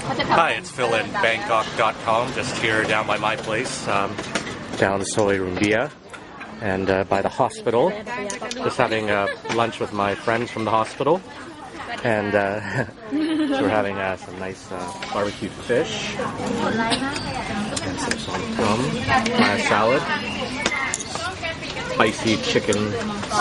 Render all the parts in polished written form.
Hi, it's Phil in Bangkok.com, just here down by my place, down Soi Rumbia, and by the hospital. Just having lunch with my friends from the hospital, and so we're having some nice barbecued fish, and some Som Tum, salad, spicy chicken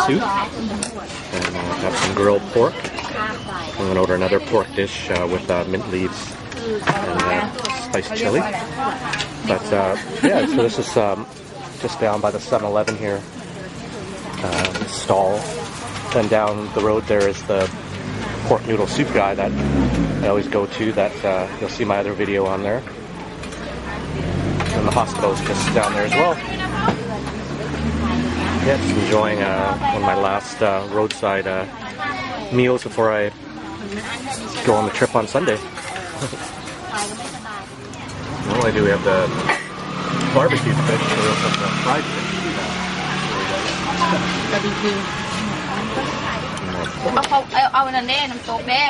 soup, and got some grilled pork. I'm going to order another pork dish with mint leaves and spiced chili. But yeah, so this is just down by the 7-Eleven here stall. Then down the road there is the pork noodle soup guy that I always go to, that you'll see my other video on there. And the hospital is just down there as well. Yeah, just enjoying one of my last roadside meals before I go on the trip on Sunday. Not only do we have the barbecue fish, but we also have the fried fish. Barbecue. เอาอันนั้นเด้น้ำตกเด้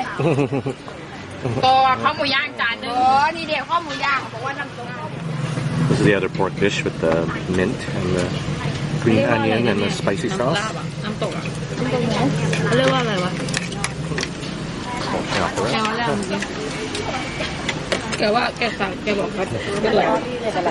ก็ข้าวหมูย่างจานนึงนี่เดี๋ยวข้าวหมูย่างบอกว่าน้ำตก This is the other pork dish with the mint and the green onion and the spicy sauce. น้ำตกเขาเรียกว่าอะไรวะแกว่าแกสั่งแกบอกว่าเป็นอะไร